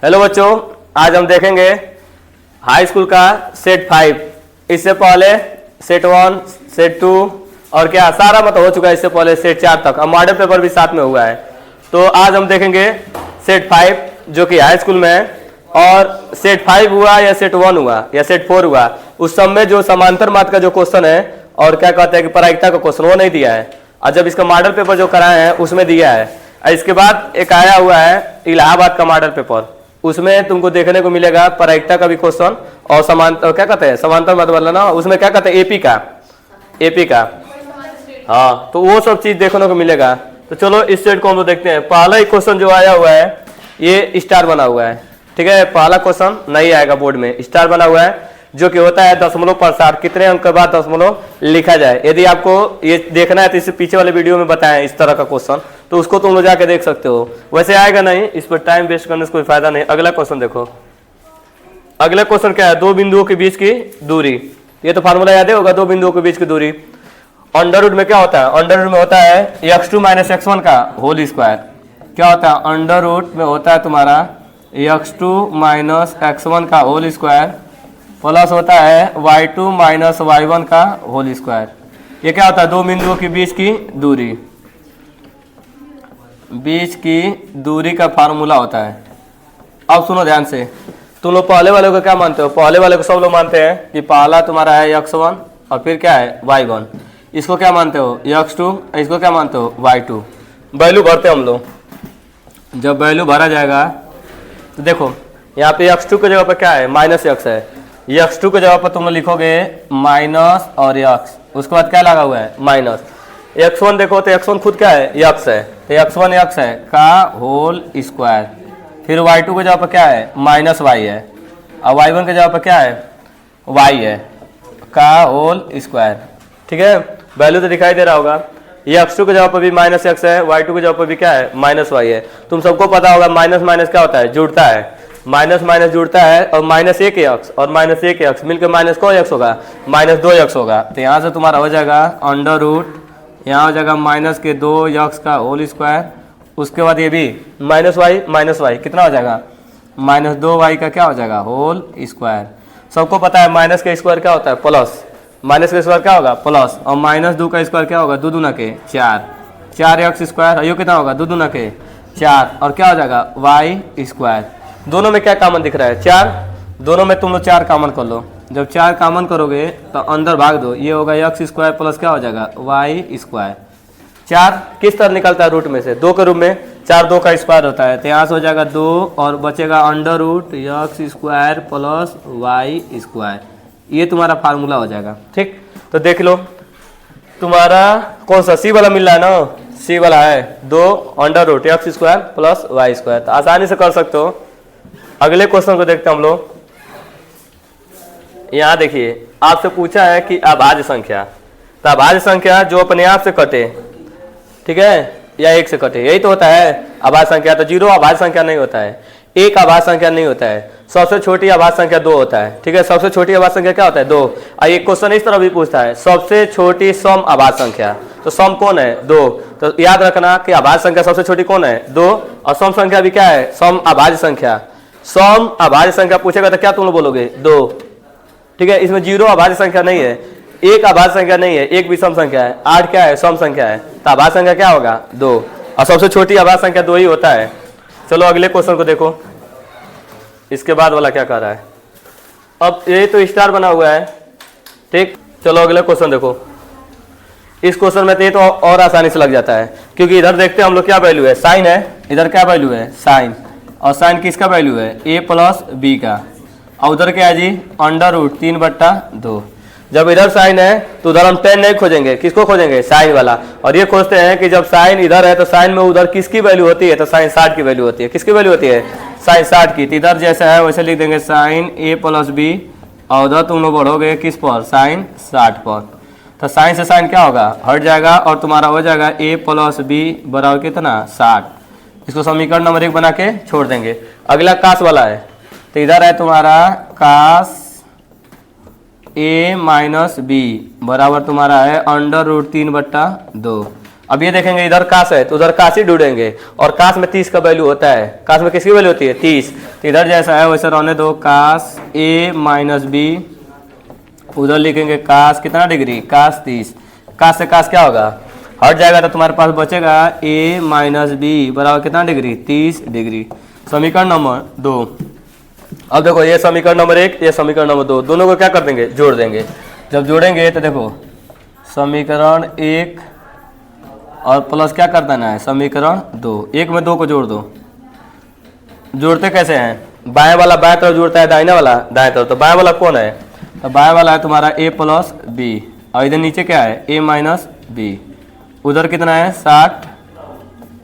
Hello बच्चों, आज हम देखेंगे हाई स्कूल का सेट 5। इससे पहले सेट 1, सेट 2 और क्या सारा मतलब हो चुका है। इससे पहले सेट 4 तक, अब मॉडल पेपर भी साथ में हुआ है। तो आज हम देखेंगे सेट 5 जो कि हाई स्कूल में है। और सेट 5 हुआ या सेट 1 हुआ या सेट 4 हुआ, उस सब में जो समांतर मात्र का जो क्वेश्चन है और क्या कहते हैं कि प्रायिकता का क्वेश्चन, वो नहीं दिया है। और जब इसका मॉडल पेपर जो कराए हैं उसमें दिया है। और इसके बाद एक आया हुआ है इलाहाबाद का मॉडल पेपर, उसमें तुमको देखने को मिलेगा प्रायिकता का भी क्वेश्चन और समांतर क्या कहते हैं समांतर मत वाला ना, उसमें क्या कहते हैं एपी का। हाँ, तो वो सब चीज देखने को मिलेगा। तो चलो इस सेट को हम लोग देखते हैं। पहला ही क्वेश्चन जो आया हुआ है ये स्टार बना हुआ है, ठीक है। पहला क्वेश्चन नहीं आएगा बोर्ड में, स्टार बना हुआ है जो कि होता है दशमलव प्रसार, कितने अंक के बाद दशमलव लिखा जाए। यदि आपको ये देखना है तो इससे पीछे वाले वीडियो में बताया इस तरह का क्वेश्चन, तो उसको तुम लोग जाके देख सकते हो। वैसे आएगा नहीं, इस पर टाइम वेस्ट करने से कोई फायदा नहीं। अगला क्वेश्चन देखो। अगला क्वेश्चन क्या है? दो बिंदुओं के बीच की दूरी। ये तो फार्मूला याद होगा, दो बिंदुओं के बीच की दूरी। अंडर रूट में क्या होता है? अंडर रूट में होता है x2 - x1 का होल स्क्वायर। क्या होता है? अंडर रूट में होता है तुम्हारा x2 - x1 का होल स्क्वायर प्लस होता है y2 - y1 का होल स्क्वायर। ये क्या होता है? दो बिंदुओं के बीच की दूरी का फार्मूला होता है। अब सुनो ध्यान से, तुम लोग पहले वाले को क्या मानते हो? पहले वाले को सब लोग मानते हैं कि पहला तुम्हारा है x1 और फिर क्या है y1। इसको क्या मानते हो? x2। इसको क्या मानते हो? y2। वैल्यू भरते हम लोग। जब वैल्यू भरा जाएगा तो देखो यहाँ पे x2 की जगह पर क्या है? -x है। x2 की जगह पर तुम लोग लिखोगे माइनस और x, उसके बाद क्या लगा हुआ है? माइनस। x1 देखो तो x1 खुद क्या है? x है, तो x1 x है का होल स्क्वायर। फिर y2 की जगह पर क्या है? -y है। और y1 की जगह पर क्या है? y है का होल स्क्वायर, ठीक है। वैल्यू तो दिखाई दे रहा होगा। ये x2 की जगह पर भी -x है, y2 की जगह पर भी क्या है? -y है। तुम सबको पता होगा माइनस माइनस क्या होता है? जुड़ता है। माइनस माइनस जुड़ता है और -1x और -1x मिलकर माइनस को x होगा? -2x होगा। तो यहाँ से तुम्हारा हो जाएगा अंडर रूट, यहाँ हो जाएगा -2x का होल स्क्वायर। उसके बाद ये भी -y कितना हो जाएगा? -2y का क्या हो जाएगा? Whole square. सबको पता है माइनस का स्क्वायर क्या होता है? प्लस। माइनस का स्क्वायर क्या होगा? प्लस। और -2 का स्क्वायर क्या होगा? 2 दूना के 4x स्क्वायर। ये कितना होगा? 2 दूना के 4 और क्या हो जाएगा? y square. दोनों में क्या कॉमन दिख रहा है? 4। दोनों में तुम लोग 4 कॉमन कर लो। जब 4 कॉमन करोगे तो अंदर भाग दो, ये होगा x स्क्वायर प्लस क्या हो जाएगा? y square. 4 किस तरह निकलता है रूट में से? 2 के रूप में 4 2 का स्क्वायर होता है, तो यहाँ से हो जाएगा 2 और बचेगा under root x square plus y square. ये तुम्हारा फार्मूला हो जाएगा, ठीक। तो देख लो तुम्हारा कौन सा सी वाला मिल रहा है ना? सी वाला है 2 under root x square plus y square. तो आसानी से कर सकते हो। अगले क्वेश्चन को देखते हैं हम लोग। यहाँ देखिए, आपसे पूछा है कि अभाज्य संख्या, तो अभाज्य संख्या जो अपने आप से कटे, ठीक है, या 1 से कटे, यही तो होता है अभाज्य संख्या। तो 0 अभाज्य संख्या नहीं होता है, 1 अभाज्य संख्या नहीं होता है। सबसे छोटी अभाज्य संख्या 2 होता है, ठीक है। सबसे छोटी अभाज्य संख्या क्या होता है? 2। और एक क्वेश्चन इस तरह भी पूछता है सबसे छोटी सम अभाज्य संख्या, तो सम कौन है? 2। तो याद रखना कि अभाज्य संख्या सबसे छोटी कौन है? 2। और सम संख्या भी क्या है? सम अभाज्य संख्या। सम अभाज्य संख्या पूछेगा तो क्या तुम लोग बोलोगे? 2, ठीक है। इसमें 0 अभाज्य संख्या नहीं है, 1 अभाज्य संख्या नहीं है, 1 भी सम संख्या है, 8 क्या है? सम संख्या है। तो अभाज्य संख्या क्या होगा? 2। और सबसे छोटी अभाज्य संख्या 2 ही होता है। चलो अगले क्वेश्चन को देखो, इसके बाद वाला क्या कर रहा है। अब ये तो स्टार बना हुआ है, ठीक। चलो अगले क्वेश्चन देखो। इस क्वेश्चन में तो ये तो और आसानी से लग जाता है, क्योंकि इधर देखते हैं हम लोग क्या वैल्यू है? साइन है। इधर क्या वैल्यू है? साइन। और साइन किसका वैल्यू है? a प्लस b का। और उधर क्या है जी? Under root 3/2। जब इधर साइन है तो उधर हम टेन नहीं खोजेंगे, किसको खोजेंगे? साइन वाला। और ये खोजते हैं कि जब साइन इधर है तो साइन में उधर किसकी वैल्यू होती है? तो साइन 60 की वैल्यू होती है। किसकी वैल्यू होती है? साइन 60 की। तो इधर जैसा है वैसे लिख देंगे साइन a प्लस b, और उधर तुम लोग बढ़ोगे किस पर? साइन 60 पर। तो साइन से साइन क्या होगा? हट जाएगा और तुम्हारा हो जाएगा a प्लस b बराबर कितना? 60। इसको समीकरण नंबर 1 बना के छोड़ देंगे। अगला कास वाला है, तो इधर है तुम्हारा कास a माइनस बी बराबर तुम्हारा है अंडर रूट 3/2। अब ये देखेंगे इधर काश है तो उधर काश ही ढूंढेंगे, और काश में 30 का वैल्यू होता है। काश में किसकी वैल्यू होती है? 30। तो इधर जैसा है वैसे रहने दो, कास ए माइनस बी, उधर लिखेंगे कास कितना डिग्री, कास 30, कास से कास क्या होगा, हट जाएगा, तो तुम्हारे पास बचेगा ए माइनस बी बराबर कितना डिग्री, 30 डिग्री। समीकरण नंबर 2। अब देखो ये समीकरण नंबर 1, ये समीकरण नंबर 2, दोनों को क्या कर देंगे, जोड़ देंगे। जब जोड़ेंगे तो देखो समीकरण 1 और प्लस क्या कर देना है, समीकरण 2, 1 में 2 को जोड़ दो। जोड़ते कैसे हैं, बाएं वाला बाएं तरफ जोड़ता है, दाहिने वाला दाएं तरफ, तो बाएं वाला कौन है, तो बाएं वाला है तुम्हारा a प्लस बी, और इधर नीचे क्या है a माइनस बी, उधर कितना है 60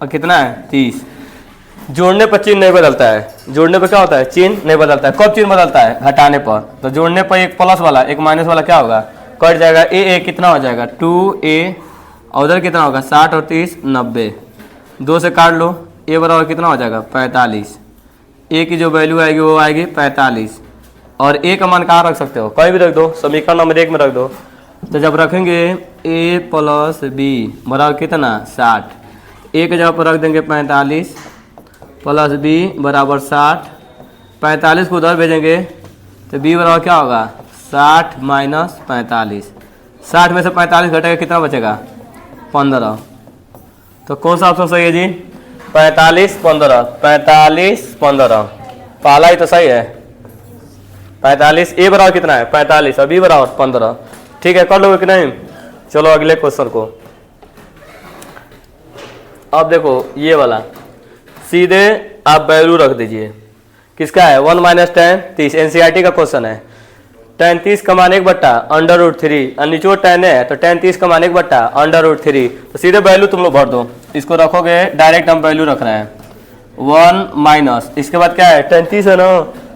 और कितना है 30। जोड़ने पर चिन्ह नहीं बदलता है, जोड़ने पर क्या होता है, चिन्ह नहीं बदलता है। कब चिन्ह बदलता है, घटाने पर। तो जोड़ने पर एक प्लस वाला एक माइनस वाला क्या होगा, कट जाएगा, ए कितना हो जाएगा 2a, और उधर कितना होगा 60 और 30 90, 2 से काट लो, a बराबर कितना हो जाएगा 45, a की जो वैल्यू आएगी वो आएगी 45, और a का मान कहाँ रख सकते हो, कहीं भी रख दो, समीकरण नंबर 1 में रख दो। तो जब रखेंगे a प्लस बी बराबर कितना 60, a के जगह पर रख देंगे 45 प्लस बी बराबर 60, 45 को उधर भेजेंगे तो b बराबर क्या होगा 60 माइनस 45, 60 में से 45 घटेगा कितना बचेगा 15। तो कौन सा ऑप्शन सही है जी, 45 15, 45 15, पहला ही तो सही है 45, ए बराबर कितना है 45 और बी बराबर 15। ठीक है, कर लोगे कि नहीं। चलो अगले क्वेश्चन को। अब देखो ये वाला सीधे आप वैल्यू रख दीजिए, किसका है 1 माइनस टेन 30, एनसीईआरटी का क्वेश्चन है। टेन 30 का मान 1/√3 और निचोड़ टेन है, तो टेन 30 का मान 1/√3, तो सीधे वैल्यू तुम लोग भर दो। इसको रखोगे डायरेक्ट, हम वैल्यू रख रहे हैं 1 माइनस, इसके बाद क्या है टेन 30 है ना,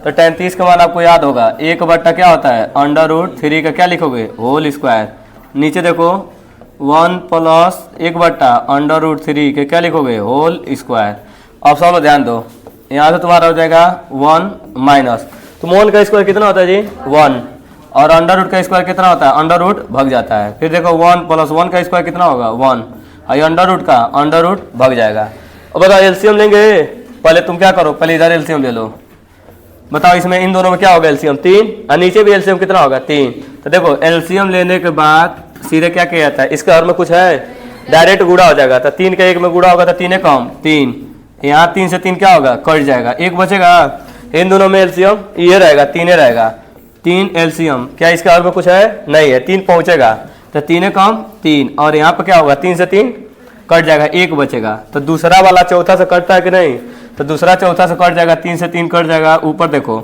तो टेन 30 का मान आपको याद होगा 1 क्या होता है √3 का क्या लिखोगे होल स्क्वायर, नीचे देखो 1 प्लस 1/√3 के क्या लिखोगे होल स्क्वायर। ऑप्शन में ध्यान दो, यहाँ से तुम्हारा हो जाएगा 1 माइनस, तो 1 का स्क्वायर कितना होता है जी 1, और अंडर रूट का स्क्वायर कितना होता है अंडर रूट भग जाता है। फिर देखो 1 प्लस 1 का स्क्वायर कितना होगा 1, और ये अंडर रूट का अंडर रूट भग जाएगा। अब बताओ एलसीएम लेंगे, पहले तुम क्या करो, पहले इधर एलसीएम ले लो। बताओ इसमें इन दोनों में क्या होगा एलसीएम 3, और नीचे भी एलसीएम कितना होगा 3। तो देखो एलसीएम लेने के बाद सीधे क्या किया जाता है, इसके हर में कुछ है डायरेक्ट गुणा हो जाएगा, तो 3 का 1 में गुणा होगा तो 3 कम 3, यहाँ 3 से 3 क्या होगा कट जाएगा, 1 बचेगा। इन दोनों में एलसीएम ये रहेगा 3 रहेगा, 3 एलसीएम, क्या इसके हर में कुछ है नहीं है, 3 पहुंचेगा, तो 3 कम 3, और यहाँ पर क्या होगा 3 से 3 कट जाएगा, 1 बचेगा। तो दूसरा वाला चौथा से कटता है कि नहीं, तो दूसरा चौथा से कट जाएगा, 3 से 3 कट जाएगा। ऊपर देखो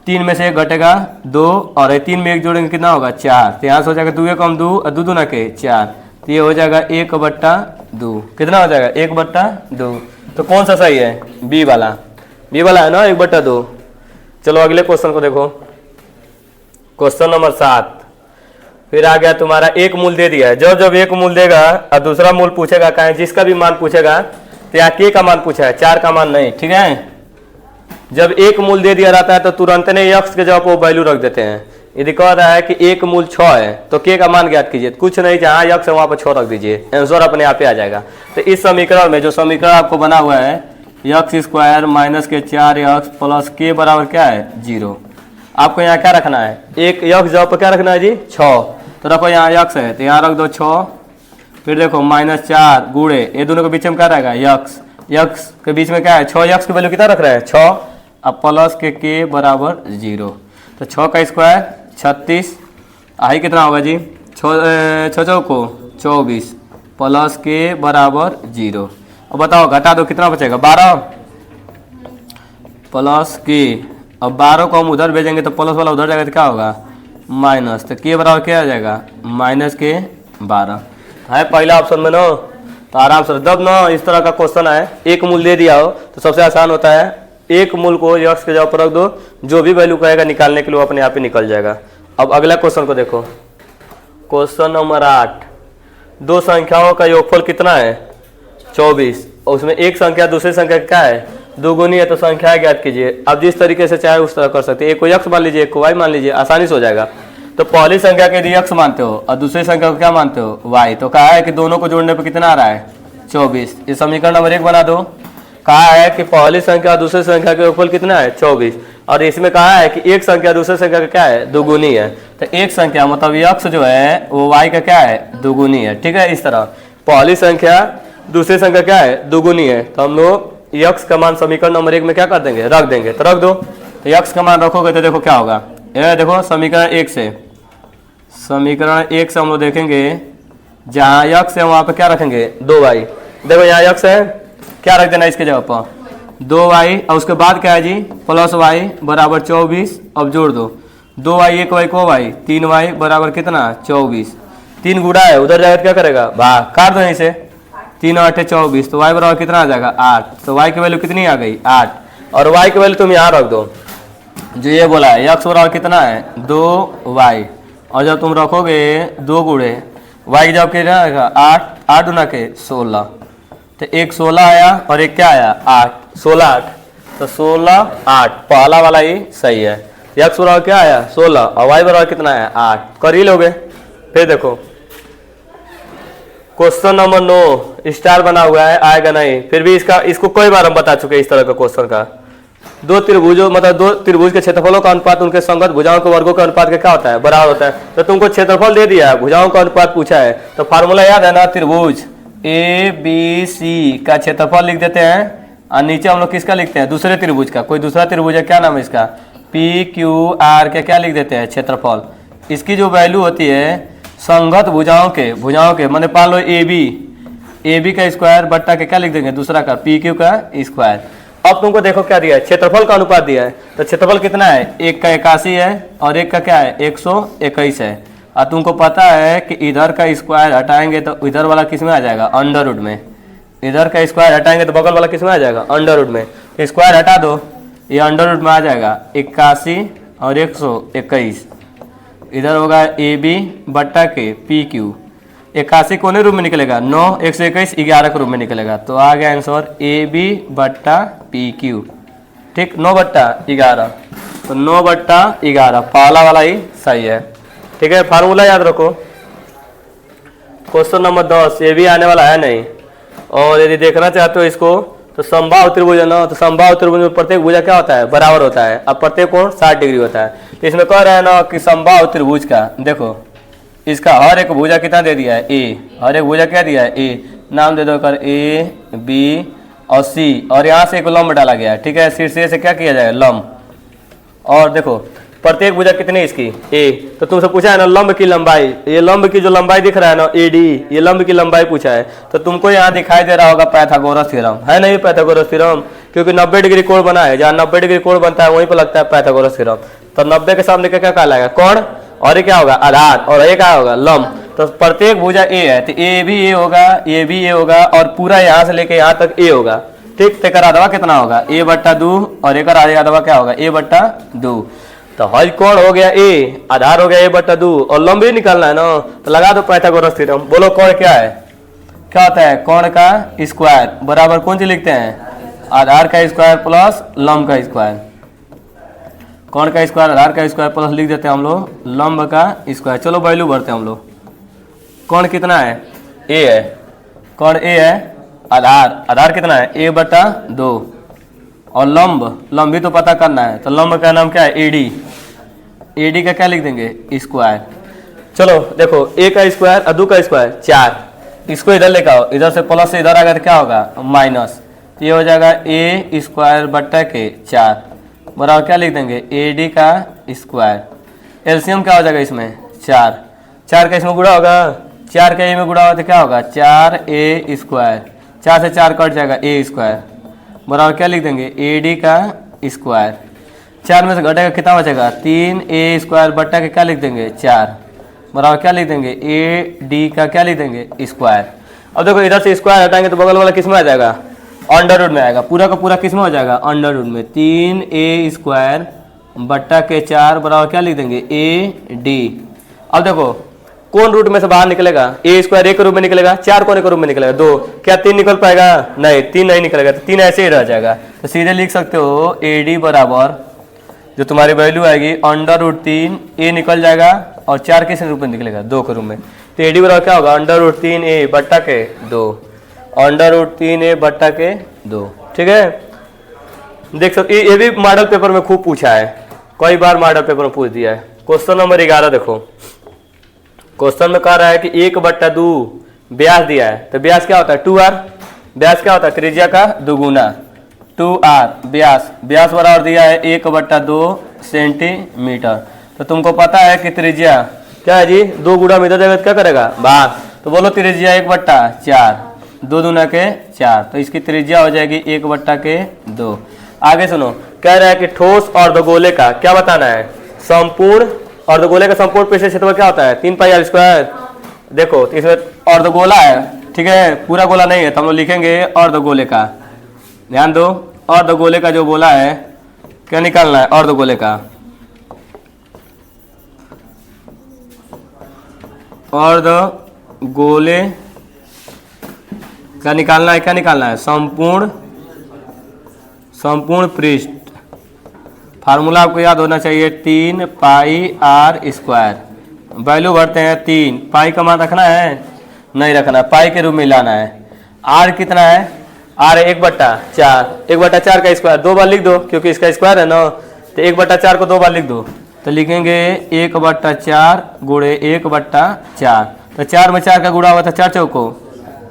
3 में से 1 घटेगा 2, और 3 में 1 जोड़ेंगे कितना होगा 4, तो यहाँ से हो जाएगा 2 कम 2 और 2 दूना के 4, तो ये हो जाएगा 1/2, कितना हो जाएगा 1/2। तो कौन सा सही है बी वाला, बी वाला है ना 1/2। चलो अगले क्वेश्चन को देखो, क्वेश्चन नंबर 7। फिर आ गया तुम्हारा एक मूल दे दिया है, जब एक मूल देगा और दूसरा मूल पूछेगा कहें जिसका भी मान पूछेगा, तो यहाँ के का मान पूछा है 4 का मान नहीं, ठीक है। जब एक मूल दे दिया जाता है तो तुरंत नहीं x के जगह पर वैल्यू रख देते हैं। यदि कह रहा है कि एक मूल 6 है तो के का मान ज्ञात कीजिए, कुछ नहीं जहाँ x है वहाँ पर 6 रख दीजिए, आंसर अपने आप ही आ जाएगा। तो इस समीकरण में जो समीकरण आपको बना हुआ है x² माइनस के 4x प्लस के बराबर क्या है 0, आपको यहाँ क्या रखना है, एक x जगह पर क्या रखना है जी 6, तो रखो यहाँ x है तो यहाँ रख दो 6, फिर देखो -4 गुणे ये दोनों के बीच में क्या रहेगा x के बीच में क्या है 6x की वैल्यू कितना रख रहा है 6, अब प्लस के बराबर 0, तो 6 का स्क्वायर 36, आई कितना होगा जी 6 चौको 24 प्लस के बराबर 0। अब बताओ घटा दो कितना बचेगा 12 प्लस के, अब 12 को हम उधर भेजेंगे तो प्लस वाला उधर जाएगा तो क्या होगा माइनस, तो के बराबर क्या आ जाएगा -12 है पहला ऑप्शन में ना। तो आराम से जब ना इस तरह का क्वेश्चन है एक मूल दे दिया हो तो सबसे आसान होता है एक मूल को x के जगह पर रख दो, जो भी वैल्यू कहेगा निकालने के लिए अपने आप ही निकल जाएगा। अब अगला क्वेश्चन को देखो, क्वेश्चन नंबर 8। दो संख्याओं का योगफल कितना है 24, और उसमें एक संख्या दूसरी संख्या क्या है दोगुनी है, तो संख्या ज्ञात कीजिए। अब जिस तरीके से चाहे उस तरह कर सकते हैं, एक को x मान लीजिए एक को y मान लीजिए, आसानी से हो जाएगा। तो पहली संख्या के यदि x मानते हो और दूसरी संख्या को क्या मानते हो y, तो कहा है कि दोनों को जोड़ने पर कितना आ रहा है 24। ये समीकरण नंबर 1 बना दो। कहा है कि पहली संख्या और दूसरी संख्या के योगफल कितना है 24, और इसमें कहा है कि एक संख्या दूसरी संख्या का क्या है दुगुनी है। तो एक संख्या मतलब यक्स जो है वो y का क्या है दुगुनी है। ठीक है, इस तरह पहली संख्या दूसरी संख्या क्या है दुगुनी है, तो हम लोग यक्स का मान समीकरण नंबर 1 में क्या कर देंगे रख देंगे। तो रख दो, तो यक्स का मान रखोगे तो देखो क्या होगा, ये देखो समीकरण 1 से हम लोग देखेंगे जहाँ यक्स है वहाँ पे क्या रखेंगे 2y। देखो यहाँ यक्स है, क्या रख देना इसके जगह पर 2y, और उसके बाद क्या है जी प्लस y बराबर 24। अब जोड़ दो 2y 1y को y 3y बराबर कितना 24। 3 गुड़ा है उधर जाकर क्या करेगा भाग, काट दो यहीं से 3 8 24, तो y बराबर कितना आ जाएगा 8। तो y की वैल्यू कितनी आ गई 8, और y की वैल्यू तुम यहाँ रख दो जो ये बोला है यक्स बराबर कितना है 2y, और जब तुम रखोगे 2 गुड़े y जब कितना आएगा 8 8 गुना के 16, तो एक 16 आया और एक क्या आया 8 16 8, तो 16 8 पहला वाला ही सही है। यक्स बराबर क्या आया 16 और y बराबर कितना आया 8, कर ही लोगे। फिर देखो क्वेश्चन नंबर 9 स्टार बना हुआ है आएगा नहीं, फिर भी इसको कई बार हम बता चुके हैं इस तरह का क्वेश्चन का। दो त्रिभुजों मतलब दो त्रिभुज के क्षेत्रफलों का अनुपात उनके संगत भुजाओं के वर्गों के अनुपात के क्या होता है बराबर होता है। तो तुमको क्षेत्रफल दे दिया है, भुजाओं का अनुपात पूछा है, तो फार्मूला याद है ना, त्रिभुज ABC का क्षेत्रफल लिख देते हैं, और नीचे हम लोग किसका लिखते हैं दूसरे त्रिभुज का, कोई दूसरा त्रिभुज है क्या नाम है इसका PQR के क्या लिख देते हैं क्षेत्रफल। इसकी जो वैल्यू होती है संगत भुजाओं के मैंने मान लो AB का स्क्वायर बट्टा के क्या लिख देंगे दूसरा का PQ का स्क्वायर। अब तुमको देखो क्या दिया है क्षेत्रफल का अनुपात दिया है, तो क्षेत्रफल कितना है 1 का 81 है और 1 का क्या है 121 है, और तुमको पता है कि इधर का स्क्वायर हटाएंगे तो इधर वाला किस में आ जाएगा अंडर रूट में, इधर का स्क्वायर हटाएंगे तो बगल वाला किस में आ जाएगा अंडर रूट में। तो स्क्वायर हटा दो ये अंडर रूट में आ जाएगा 81 और 121, इधर होगा AB बट्टा के PQ। 81 कोने रूप में निकलेगा 9 121 11 के रूप में निकलेगा, तो आ गया आंसर AB बट्टा PQ। ठीक 9 बट्टा 11, तो 9 बट्टा 11 पहला वाला ही सही है। ठीक है, फार्मूला याद रखो। क्वेश्चन नंबर 10 ये भी आने वाला है नहीं, और यदि देखना चाहते हो इसको तो समबाहु त्रिभुज है ना, तो समबाहु त्रिभुज में प्रत्येक भुजा क्या होता है बराबर होता है, अब प्रत्येक कोण 60 डिग्री होता है। तो इसमें कह रहे हैं ना कि समबाहु त्रिभुज का देखो इसका हर एक भुजा कितना दे दिया है A, हर एक भुजा क्या दिया है A, नाम दे दो कर A B और C, और यहाँ से एक लंब डाला गया है। ठीक है, शीर्ष से क्या किया जाएगा लंब, और देखो प्रत्येक भुजा कितनी इसकी A, तो तुमसे पूछा है ना लंब की लंबाई, ये लंब की जो लंबाई दिख रहा है ना AD, ये लंब की लंबाई पूछा है, तो तुमको यहाँ दिखाई दे रहा होगा पाइथागोरस थ्योरम है नहीं, पाइथागोरस थ्योरम क्योंकि 90 डिग्री कोण बना है, जहाँ 90 डिग्री कोण बनता है वहीं पर लगता है पाइथागोरस थ्योरम। तो 90 के सामने क्या कहलाएगा कोण, और ये क्या होगा आधार, और ये क्या होगा लंब। तो प्रत्येक भुजा A है तो A भी A होगा, A भी A होगा, और पूरा यहाँ से लेके यहाँ तक A होगा। ठीक, तो एक आधवा कितना होगा A बट्टा 2, और एक आधवा क्या होगा A बट्टा 2। तो हज कोण हो गया A, आधार हो गया A बट्टा 2, और लंब भी निकालना है ना, तो लगा दो पाइथागोरस थ्योरम। बोलो कोण क्या है, क्या होता है कोण का स्क्वायर बराबर कौन सी लिखते हैं आधार का स्क्वायर प्लस लंब का स्क्वायर। कोण का स्क्वायर आधार का स्क्वायर प्लस लिख देते हैं हम लोग लंब का स्क्वायर। चलो वैल्यू भरते हैं हम लोग। कोण कितना है A है, कोण A है, आधार कितना है A बटा 2, और लंब भी तो पता करना है, तो लंब का नाम क्या है AD का क्या लिख देंगे स्क्वायर। चलो देखो A का स्क्वायर और 2 का स्क्वायर 4, इसको इधर लेकर आओ, इधर से प्लस से इधर आ गया तो क्या होगा माइनस, ये हो जाएगा A स्क्वायर बट्टा के 4 बराबर क्या लिख देंगे AD का स्क्वायर। एलसीएम क्या हो जाएगा इसमें 4 का इसमें गुणा होगा, 4 का A में गुणा होगा तो क्या होगा 4A स्क्वायर, 4 से 4 कट जाएगा A स्क्वायर बराबर क्या लिख देंगे AD का स्क्वायर। 4 में से घटेगा कितना बचेगा 3A स्क्वायर बट्टा के क्या लिख देंगे 4 बराबर क्या लिख देंगे AD का क्या लिख देंगे स्क्वायर। अब देखो इधर से स्क्वायर हटाएंगे तो बगल वाला किस में आ जाएगा अंडर रूट में आएगा, पूरा का पूरा किस में हो जाएगा अंडर रूट में। 3A स्क्वायर बट्टा के 4 बराबर क्या लिख देंगे AD। अब देखो कौन रूट में से बाहर निकलेगा A स्क्वायर एक रूप में निकलेगा, 4 कोने के रूप में निकलेगा 2, क्या 3 निकल पाएगा नहीं 3 नहीं निकलेगा, तो 3 ऐसे ही रह जाएगा। तो सीधे लिख सकते हो AD बराबर जो तुम्हारी वैल्यू आएगी अंडर रूट 3 A निकल जाएगा, और 4 किस रूप में निकलेगा 2 के रूप में। तो AD बराबर क्या होगा अंडर रूट 3A बट्टा के 2, अंडर रूट 3A बट्टा के 2। ठीक है, देख सकते ये भी मॉडल पेपर में खूब पूछा है, कई बार मॉडल पेपर में पूछ दिया है। क्वेश्चन नंबर 11 देखो, क्वेश्चन में कह रहा है कि 1/2 व्यास दिया है, तो व्यास क्या होता है 2r, व्यास क्या होता है त्रिज्या का दुगुना 2r, व्यास बराबर दिया है 1/2 सेंटीमीटर। तो तुमको पता है कि त्रिज्या क्या है जी, 2 गुणा में इधर जाएगा तो क्या करेगा भाग, तो बोलो त्रिज्या 1/4, 2 दूना के 4, तो इसकी त्रिज्या हो जाएगी 1/2। आगे सुनो, कह रहा है कि ठोस अर्धगोले का क्या बताना है, संपूर्ण अर्धगोले का संपूर्ण पृष्ठीय क्षेत्रफल क्या होता है 3πr²। देखो तो इसमें अर्धगोला है, ठीक है, पूरा गोला नहीं है, तो हम लोग लिखेंगे अर्धगोले का। ध्यान दो, अर्धगोले का जो गोला है क्या निकालना है, अर्धगोले का, अर्धगोले का निकालना है, क्या निकालना है संपूर्ण पृष्ठ। फार्मूला आपको याद होना चाहिए 3πr²। वैल्यू भरते हैं 3, पाई का मान रखना है नहीं रखना, पाई के रूप में लाना है। आर कितना है, आर है 1/4, 1/4 का स्क्वायर 2 बार लिख दो क्योंकि इसका स्क्वायर है ना, तो 1/4 को 2 बार लिख दो, तो लिखेंगे 1/4 गुणे 1/4, तो 4 में 4 का गुणा हुआ था 4 चौको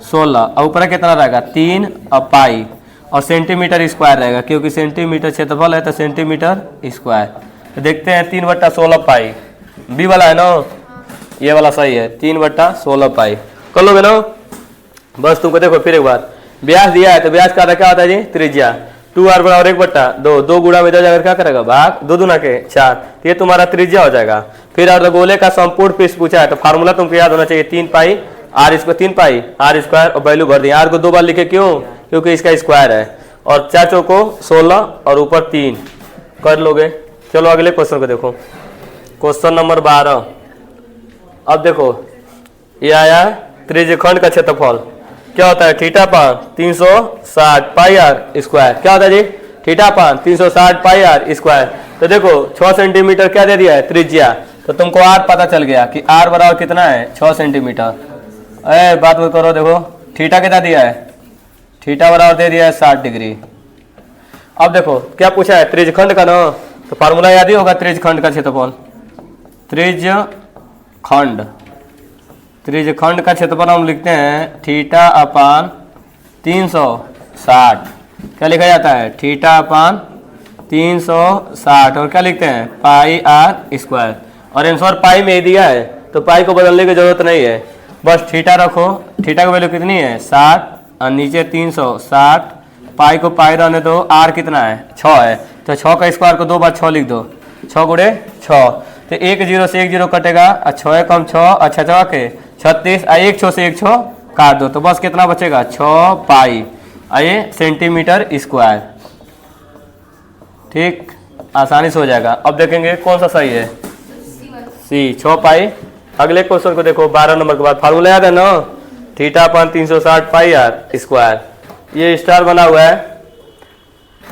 16, और ऊपर कितना रहेगा 3 और पाई, और सेंटीमीटर स्क्वायर रहेगा क्योंकि सेंटीमीटर क्षेत्रफल है तो सेंटीमीटर स्क्वायर। तो देखते हैं 3/16 पाई, बी वाला है ना, ये वाला सही है 3/16 पाई, कर लोगे ना। बस तुमको देखो फिर एक बार, व्यास दिया है तो व्यास का क्या होता है जी त्रिज्या, 2r बराबर 1/2, 2 गुणा में इधर जाकर क्या करेगा भाग, 2 दूना के 4, तो ये तुम्हारा त्रिज्या हो जाएगा। फिर अर्धगोले का संपूर्ण पृष्ठ पूछा है तो फार्मूला तुमको याद होना चाहिए 3πr², 3πr² और वैल्यू भर दी, r को 2 बार लिखे क्यों, क्योंकि इसका स्क्वायर है, और 4 चौको 16 और ऊपर 3, कर लोगे। चलो अगले क्वेश्चन को देखो, क्वेश्चन नंबर 12। अब देखो ये आया त्रिज्यखंड का क्षेत्रफल क्या होता है, θ 360 πr², क्या होता है जी θ 360 πr²। तो देखो 6 सेंटीमीटर क्या दे दिया है त्रिज्या, तो तुमको r पता चल गया कि r बराबर कितना है 6 सेंटीमीटर। बात मत करो, देखो थीटा कितना दिया है, थीटा बराबर दे दिया है 60 डिग्री। अब देखो क्या पूछा है त्रिज्यखंड का ना, तो फार्मूला याद ही होगा त्रिज्यखंड का क्षेत्रफल, त्रिज्यखंड का क्षेत्रफल हम लिखते हैं θ 360, क्या लिखा जाता है θ 360, और क्या लिखते हैं πr², और आंसर पाई में ही दिया है तो पाई को बदलने की जरूरत नहीं है, बस थीटा रखो, थीटा की वैल्यू कितनी है 60 और नीचे 360, पाई को पाई रहने दो, आर कितना है 6 है, तो 6 का स्क्वायर को 2 बार 6 लिख दो, 6 गुणे 6, तो 1 0 से 1 0 कटेगा, और 6 कम 6 और 6 के 36, और 1 6 से 1 6 काट दो, तो बस कितना बचेगा 6 पाई, ये सेंटीमीटर स्क्वायर। ठीक, आसानी से हो जाएगा। अब देखेंगे कौन सा सही है, सी 6 पाई। अगले क्वेश्चन को देखो 12 नंबर के बाद, फार्मूला याद है ना θ 360 πr², ये स्टार बना हुआ है,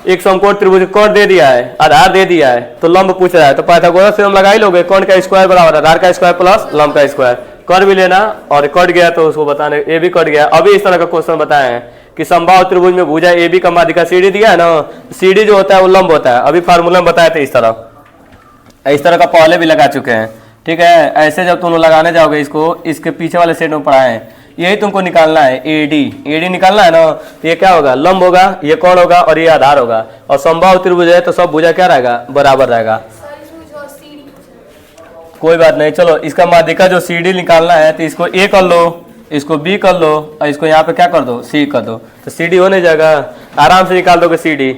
एक समकोण त्रिभुज कोण दे दिया है, आधार दे दिया है, तो लंब पूछ रहा है, तो पाइथागोरस थ्योरम लगा ही लोगे, कोण का स्क्वायर बराबर आधार का स्क्वायर प्लस लंब का स्क्वायर, कर भी लेना, और कट गया तो उसको बताने, ए भी कट गया। अभी इस तरह का क्वेश्चन बताए हैं कि समबाहु त्रिभुज में भुजा ए बी का माध्यिका सी डी दिया है ना, सी जो होता है वो लंब होता है, अभी फार्मूला में बताए थे इस तरह का पहले भी लगा चुके हैं। ठीक है, ऐसे जब तुम लगाने जाओगे इसको, इसके पीछे वाले सेट में पढ़ाए हैं, यही तुमको निकालना है, एडी निकालना है ना, तो ये क्या होगा लंब होगा, ये कोण होगा और ये आधार होगा, और समबाहु त्रिभुज है तो सब भुजा क्या रहेगा बराबर रहेगा। कोई बात नहीं, चलो इसका माध्यिका जो सी डी निकालना है, तो इसको ए कर लो, इसको बी कर लो, और इसको यहाँ पे क्या कर दो सी कर दो, तो सी डी हो नहीं जाएगा, आराम से निकाल दोगे सी डी।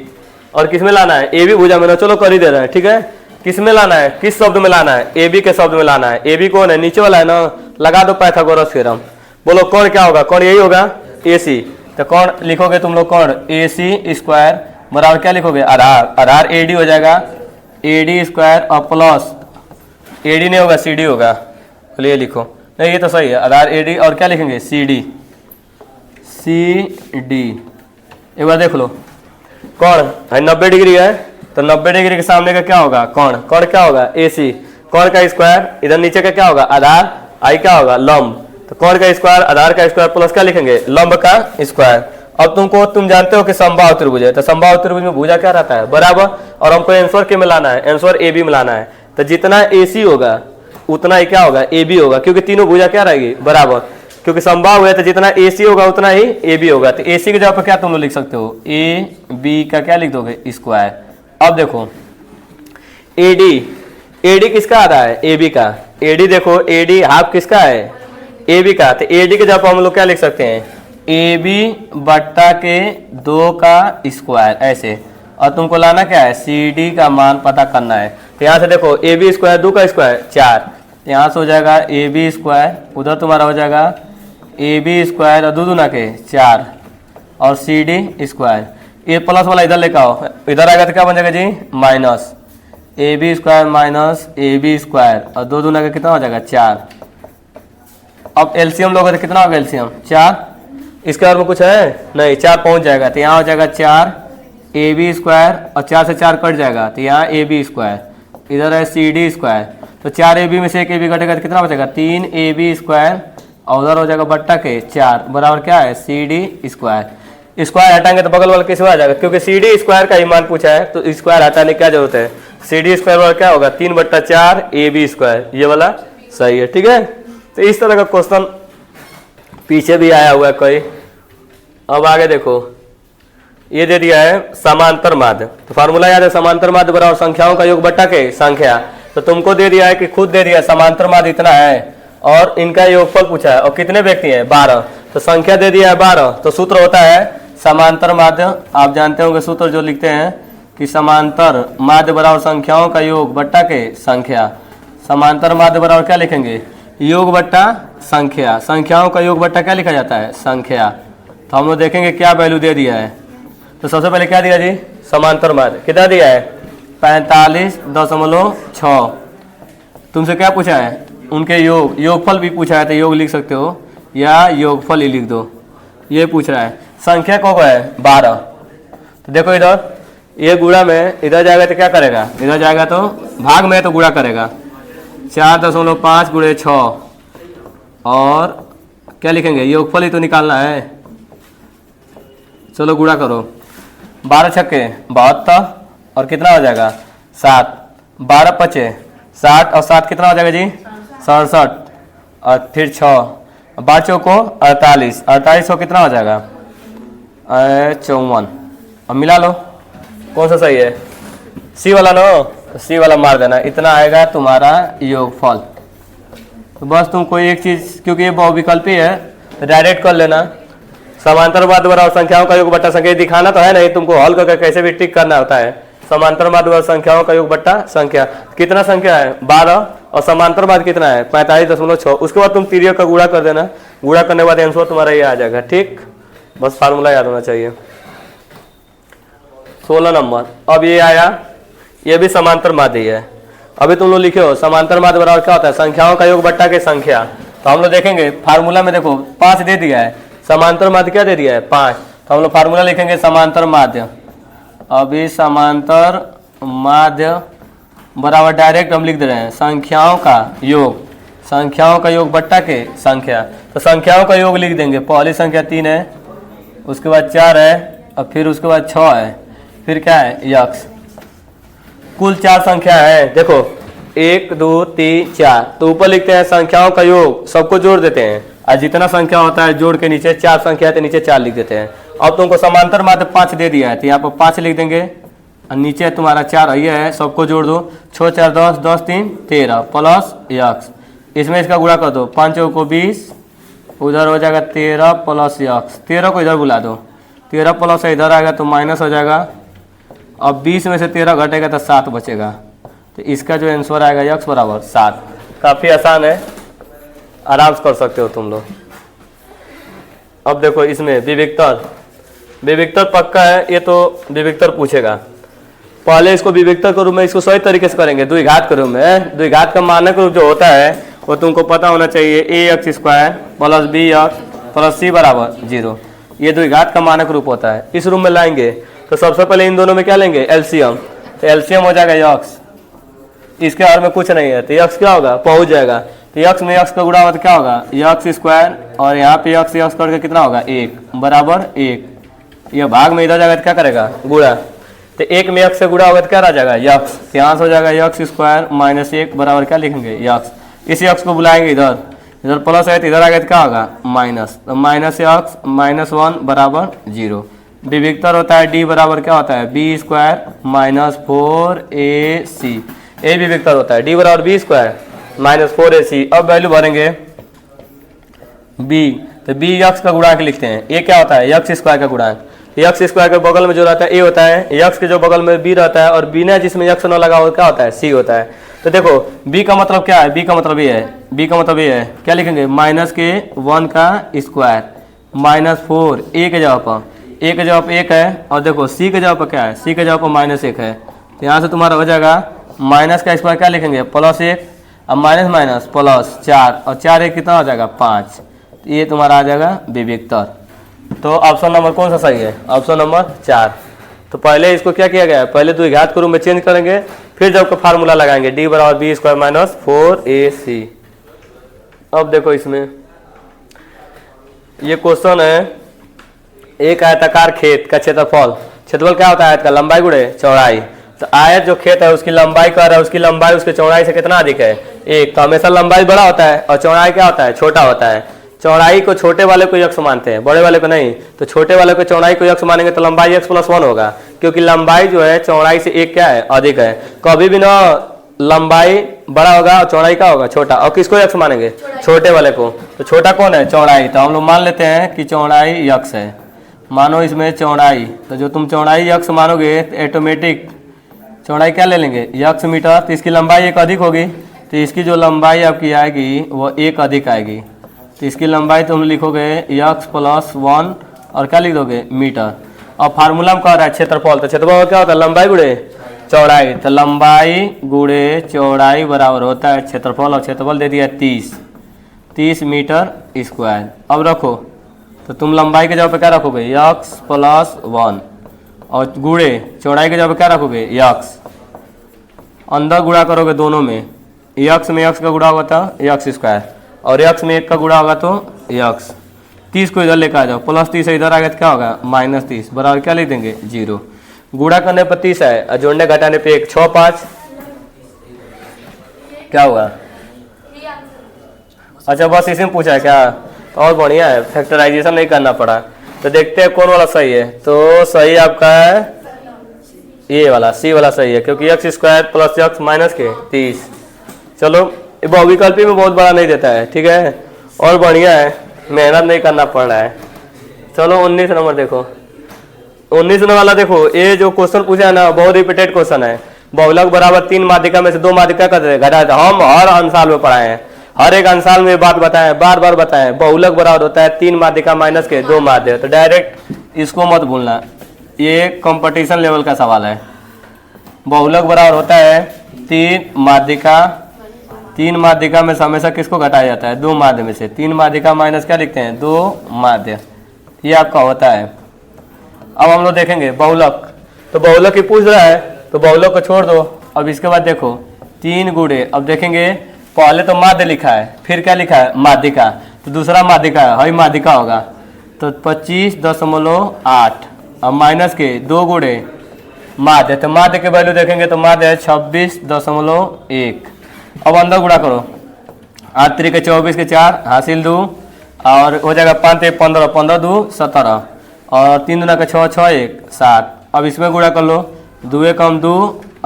और किस में लाना है, ए बी भुजा में ना, चलो कर ही दे रहे हैं। ठीक है, किस में लाना है, किस शब्द में लाना है, ए बी के शब्द में लाना है। ए बी कौन है, नीचे वाला है ना, लगा दो पाइथागोरस थ्योरम। बोलो कौन क्या होगा, कौन यही होगा ए सी, तो कौन लिखोगे तुम लोग, कौन ए सी स्क्वायर बराबर क्या लिखोगे आधार, आधार ए डी हो जाएगा, ए डी स्क्वायर और प्लस ए डी नहीं होगा सी डी होगा, बोलिए ये लिखो, नहीं ये तो सही है, आधार ए डी और क्या लिखेंगे सी डी, एक बार देख लो, कौन है 90 डिग्री है, तो 90 डिग्री के सामने का क्या होगा कौन, कौन क्या होगा ए सी, कौन का स्क्वायर, इधर नीचे का क्या होगा आधार, आई क्या होगा लंब, तो कौन का स्क्वायर आधार का स्क्वायर प्लस क्या लिखेंगे लंब का स्क्वायर, अब तुम जानते हो कि समबाहु त्रिभुज है, तो समबाहु त्रिभुज में भुजा क्या रहता है, बराबर। और हमको आंसर के में लाना है, आंसर ए बी में लाना है। तो जितना ए सी होगा उतना ही क्या होगा, ए बी होगा, क्योंकि तीनों भुजा क्या रहेगी, बराबर। क्योंकि समबाहु है तो जितना ए सी होगा उतना ही ए बी होगा। तो ए सी की जगह पर क्या तुम लोग लिख सकते हो, ए बी का क्या लिख दोगे, स्क्वायर। अब देखो ए डी किसका आ रहा है, ए बी का। ए डी देखो, ए डी हाफ किसका है, ए बी का। तो ए डी के जगह पर हम लोग क्या लिख सकते हैं, ए बी बट्टा के 2 का स्क्वायर, ऐसे। और तुमको लाना क्या है, सी डी का मान पता करना है। तो यहाँ से देखो ए बी स्क्वायर 2 का स्क्वायर 4, यहाँ से हो जाएगा ए बी स्क्वायर, उधर तुम्हारा हो जाएगा ए बी स्क्वायर और 2 दूना के 4 और सी डी स्क्वायर। ये प्लस वाला इधर लेकर आओ, इधर आएगा तो क्या बन जाएगा जी, minus A B square minus A B square और 2 दूना का कितना हो जाएगा 4। अब एलसीएम लोगे तो कितना होगा एलसीएम, 4। इसके बारे में कुछ है नहीं, 4 पहुंच जाएगा। तो यहाँ हो जाएगा 4 ए बी स्क्वायर और 4 से 4 कट जाएगा, तो यहाँ ए बी स्क्वायर, इधर है सी डी स्क्वायर। तो 4 ए बी में से 1 ए बी कटेगा तो कितना बचेगा, 3 ए बी स्क्वायर और उधर हो जाएगा बट्टा के 4 बराबर क्या है, सी डी स्क्वायर। स्क्वायर हटाएंगे तो बगल वाला किस में आ जाएगा, क्योंकि सी डी स्क्वायर का ही मान पूछा है तो स्क्वायर हटाने की क्या जरूरत है, सी डी स्क्वायर वाला क्या होगा, 3/4 ए बी स्क्वायर, ये वाला सही है, ठीक है। तो इस तरह का क्वेश्चन पीछे भी आया हुआ है कोई। अब आगे देखो, ये दे दिया है समांतर माध्य। तो फार्मूला याद है, समांतर माध्य बराबर संख्याओं का योग बट्टा के संख्या। तो तुमको दे दिया है कि खुद दे दिया है समांतर माध्य इतना है और इनका योगफल पूछा है, और कितने व्यक्ति हैं, 12। तो संख्या दे दिया है 12। तो सूत्र होता है समांतर माध्य, आप जानते होंगे सूत्र जो लिखते हैं कि समांतर माध्य बराबर संख्याओं का योग बट्टा के संख्या। समांतर माध्य बराबर क्या लिखेंगे, योग बट्टा संख्या। संख्याओं का योग बट्टा क्या लिखा जाता है, संख्या। तो हम लोग देखेंगे क्या वैल्यू दे दिया है। तो सबसे पहले क्या दिया जी, समांतर माध्य कितना दिया है, 45.6। तुमसे क्या पूछा है, उनके योगफल भी पूछा है, तो योग लिख सकते हो या योगफल ही लिख दो, ये पूछ रहा है। संख्या को है 12। तो देखो इधर ये गुणा में इधर जाएगा तो क्या करेगा, इधर जाएगा तो भाग में तो गुणा करेगा, 4.5 गुणे 6 और क्या लिखेंगे, योगफल ही तो निकालना है। चलो गुणा करो, 12 छक्के 72 और कितना हो जाएगा 7, 12 पचे 60 और 7 कितना हो जाएगा जी 67 और फिर 6, 12 चौको 48, 48 को कितना हो जाएगा 54। अब मिला लो कौन सा सही है, सी वाला नो, सी वाला मार देना, इतना आएगा तुम्हारा योगफल। तो बस तुम कोई एक चीज, क्योंकि ये बहुविकल्पी है तो डायरेक्ट कर लेना, समांतर माध्य बराबर संख्याओं का योग बट्टा संख्या। दिखाना तो है नहीं, तुमको हल करके कैसे भी टिक करना होता है। समांतर माध्य बराबर संख्याओं का योग बट्टा संख्या, कितना संख्या है 12 और समांतर माध्य कितना है 45.6। उसके बाद तुम तिर्यक का गुणा कर देना, गुणा करने के बाद आंसर तुम्हारा ये आ जाएगा, ठीक। बस फार्मूला याद होना चाहिए। 16 नंबर, अब ये आया, ये भी समांतर माध्य है। अभी तुम लोग लिखे हो समांतर माध्य बराबर क्या होता है, संख्याओं का योग बट्टा के संख्या। तो हम लोग देखेंगे फार्मूला में, देखो 5 दे दिया है, समांतर माध्य क्या दे दिया है 5। तो हम लोग फार्मूला लिखेंगे समांतर माध्य। अभी समांतर माध्य बराबर डायरेक्ट हम लिख दे रहे हैं संख्याओं का योग, संख्याओं का योग बट्टा के संख्या। तो संख्याओं का योग लिख देंगे, पहली संख्या 3 है, उसके बाद 4 है और फिर उसके बाद 6 है, फिर क्या है यक्स। कुल 4 संख्या है, देखो 1 2 3 4। तो ऊपर लिखते हैं संख्याओं का योग, सबको जोड़ देते हैं और जितना संख्या होता है जोड़ के नीचे 4 संख्या है तो नीचे 4 लिख देते हैं। अब तुमको समांतर माध्य 5 दे दिया है तो यहाँ पर 5 लिख देंगे और नीचे तुम्हारा 4 ये है, सबको जोड़ दो, 6 4 10, 10 3 13 प्लस यक्स। इसमें इसका गुणा कर दो, 5 को 20, उधर हो जाएगा 13 प्लस यक्स। 13 को इधर बुला दो, 13 प्लस इधर आएगा तो माइनस हो जाएगा। अब 20 में से 13 घटेगा तो 7 बचेगा। तो इसका जो आंसर आएगा यक्स बराबर 7। काफ़ी आसान है, आराम से कर सकते हो तुम लोग। अब देखो इसमें विविक्तर पक्का है, ये तो विविक्तर पूछेगा। पहले इसको विविक्तर के रूप में इसको सही तरीके से करेंगे, द्विघात के रूप में। द्विघात का मानक रूप जो होता है वो तुमको पता होना चाहिए, A X square plus B X plus C बराबर 0। ये द्विघात का मानक रूप होता है। इस रूप में लाएंगे तो सबसे पहले इन दोनों में क्या लेंगे, एलसीएम। तो एलसीएम हो जाएगा यक्स, इसके और में कुछ नहीं है तो यक्स क्या होगा पहुंच जाएगा। तो यक्स में यक्स का गुणा होगा तो क्या होगा यक्स स्क्वायर और यहाँ पे यक्स यक्स करके कितना होगा 1 बराबर 1। ये भाग में इधर जाएगा तो क्या करेगा, गुणा। तो एक में यक्स से गुणा होगा तो क्या रह जाएगा, यक्स। तो यहाँ से हो जाएगा यक्स स्क्वायर माइनस 1 बराबर क्या लिखेंगे, यक्स। इस यक्स को बुलाएंगे इधर, इधर प्लस है तो इधर आ गया तो क्या होगा, माइनस। तो माइनस यक्स माइनस 1 बराबर 0। विविक्तर होता है डी बराबर क्या होता है, बी स्क्वायर माइनस 4ac। ए विविक्तर होता है, डी बराबर बी स्क्वायर माइनस 4ac। अब वैल्यू भरेंगे बी, तो बी यक्स का गुणांक लिखते हैं। ए क्या होता है, यक्स स्क्वायर का गुणांक। यक्स स्क्वायर के बगल में जो रहता है ए होता है, यक्स के जो बगल में बी रहता है, और बी ने जिसमें यक्स न लगा हो क्या होता है, सी होता है। तो देखो बी का मतलब क्या है, बी का मतलब ये है, बी का मतलब ये है, क्या लिखेंगे, माइनस के 1 का स्क्वायर माइनस 4, ए के जगह पर, ए के जगह पर 1 है, और देखो सी के जगह पर क्या है, सी के जगह पर माइनस 1 है। तो यहाँ से तुम्हारा हो जाएगा माइनस का स्क्वायर क्या लिखेंगे, प्लस 1, अब माइनस माइनस प्लस 4, और 4 1 कितना हो जाएगा, 5। तो ये तुम्हारा आ जाएगा विविक्तर। तो ऑप्शन नंबर कौन सा सही है, ऑप्शन नंबर 4। तो पहले इसको क्या किया गया है, पहले द्विघात के रूप में चेंज करेंगे, फिर जब का फार्मूला लगाएंगे डी बराबर बी स्क्वायर माइनस 4ac। अब देखो इसमें ये क्वेश्चन है, एक आयताकार खेत का क्षेत्रफल, क्षेत्रफल क्या होता है, आयत का लंबाई गुणे चौड़ाई। तो आयत जो खेत है उसकी लंबाई कर रहा है, उसकी लंबाई उसके चौड़ाई से कितना अधिक है, 1। तो हमेशा लंबाई बड़ा होता है और चौड़ाई क्या होता है, छोटा होता है। चौड़ाई को छोटे वाले को यक्स मानते हैं, बड़े वाले को नहीं। तो छोटे वाले को चौड़ाई को यक्स मानेंगे तो लंबाई x + 1 होगा, क्योंकि लंबाई जो है चौड़ाई से 1 क्या है, अधिक है। कभी भी ना लंबाई बड़ा होगा और चौड़ाई क्या होगा, छोटा। और किसको यक्स मानेंगे, छोटे वाले को। तो छोटा कौन है, चौड़ाई। तो हम लोग मान लेते हैं कि चौड़ाई यक्स है, मानो इसमें चौड़ाई। तो जो तुम चौड़ाई यक्स मानोगे तो ऑटोमेटिक चौड़ाई क्या ले लेंगे, यक्स मीटर। तो इसकी लंबाई 1 अधिक होगी, तो इसकी जो लंबाई आपकी आएगी वो 1 अधिक आएगी। तो इसकी लंबाई तुम लिखोगे यक्स + 1 और क्या लिख दोगे, मीटर। और फार्मूला में कह रहा है क्षेत्रफल, तो क्षेत्रफल क्या होता है, लंबाई गुणे चौड़ाई। तो लंबाई गुणे चौड़ाई बराबर होता है क्षेत्रफल, और क्षेत्रफल दे दिया 30 मीटर स्क्वायर। अब रखो, तो तुम लंबाई के जगह पे क्या रखोगे, यक्स + 1, और गुणे चौड़ाई के जगह पे क्या रखोगे, यक्स। अंदर गुणा करोगे दोनों में, यक्स में यक्स का गुणा होगा तो यक्स स्क्वायर, और यक्स में 1 का गुणा होगा तो यक्स। 30 को इधर लेकर आ जाओ, प्लस 30 इधर आ गया तो क्या होगा, -30 बराबर क्या लिख देंगे, 0। गुणा करने पर 30 है और जोड़ने घटाने पे 1, 6 5 क्या हुआ। अच्छा बस इसी में पूछा है क्या, और बढ़िया है, फैक्टराइजेशन नहीं करना पड़ा। तो देखते हैं कौन वाला सही है। तो सही आपका है ये वाला, सी वाला सही है, क्योंकि x स्क्वायर + x माइनस के 30। चलो बहुविकल्पी में बहुत बड़ा नहीं देता है, ठीक है, और बढ़िया है, मेहनत नहीं करना पड़ रहा है। चलो 19 नंबर देखो, 19 नंबर वाला देखो, ये जो क्वेश्चन पूछा है ना बहुत रिपीटेड क्वेश्चन है। बहुलक बराबर 3 माध्यिका में से 2 माध्यिका का घटाया। हम हर अंशाल में पढ़ाए हैं, हर एक अंशाल में बात बताएं, बार बार बताएं। बहुलक बराबर होता है 3 माध्यिका माइनस के 2 माध्य। तो डायरेक्ट इसको मत भूलना, ये कंपटीशन लेवल का सवाल है। बहुलक बराबर होता है 3 माध्यिका, 3 माध्यिका में से हमेशा किसको घटाया जाता है, 2 माध्य में से। 3 माध्यिका माइनस क्या लिखते हैं, 2 माध्य, ये आपका होता है। अब हम लोग देखेंगे बहुलक, तो बहुलक ही पूछ रहा है तो बहुलक को छोड़ दो। अब इसके बाद देखो 3 गुणे, अब देखेंगे पहले तो माध्य लिखा है, फिर क्या लिखा है, माध्यिका। तो दूसरा माध्यिका है, हई माध्यिका होगा। तो 25.8 अब माइनस के 2 गुणे माध्य, तो माध्य के वैल्यू देखेंगे तो माध्य है 26.1। अब अंदर गुणा करो, 8 3 के 24 के 4 हासिल 2, और हो जाएगा 5 3 15, 15 2 17, और 3 दूना के 6 6 1 7। अब इसमें गुणा कर लो, 2 1 कम 2,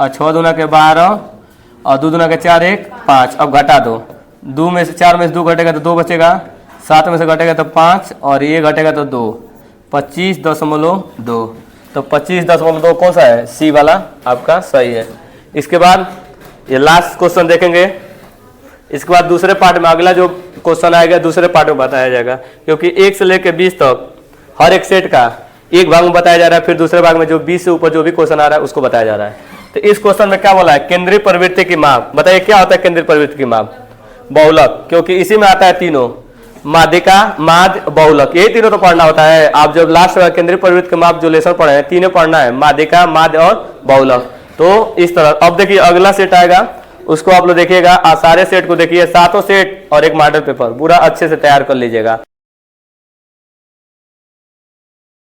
और 6 दूना के 12, और 2 दूना के 4 1 5। अब घटा दो, 2 में से 4 में से 2 घटेगा तो 2 बचेगा, 7 में से घटेगा तो 5, और ये घटेगा तो 2, 25.2। तो 25.2 कौन सा है, सी वाला आपका सही है। इसके बाद ये लास्ट क्वेश्चन देखेंगे, इसके बाद दूसरे पार्ट में अगला जो क्वेश्चन आएगा दूसरे पार्ट में बताया जाएगा, क्योंकि 1 से लेकर 20 तक हर एक सेट का एक भाग में बताया जा रहा है, फिर दूसरे भाग में जो 20 से ऊपर जो भी क्वेश्चन आ रहा है उसको बताया जा रहा है। तो इस क्वेश्चन में क्या बोला है, केंद्रीय प्रवृत्ति की माप। बताइए क्या होता है केंद्रीय प्रवृत्ति की माप, बहुलक, क्योंकि इसी में आता है तीनों, माध्यिका माध्य बहुलक, यही तीनों तो पढ़ना होता है। आप जब लास्ट केंद्रीय प्रवृत्ति के माप जो लेसन पढ़े हैं तीनों पढ़ना है, माध्यिका माध्य और बहुलक। तो इस तरह अब देखिए अगला सेट आएगा, उसको आप लोग देखिएगा, सारे सेट को देखिए, 7 सेट और एक मॉडल पेपर पूरा अच्छे से तैयार कर लीजिएगा।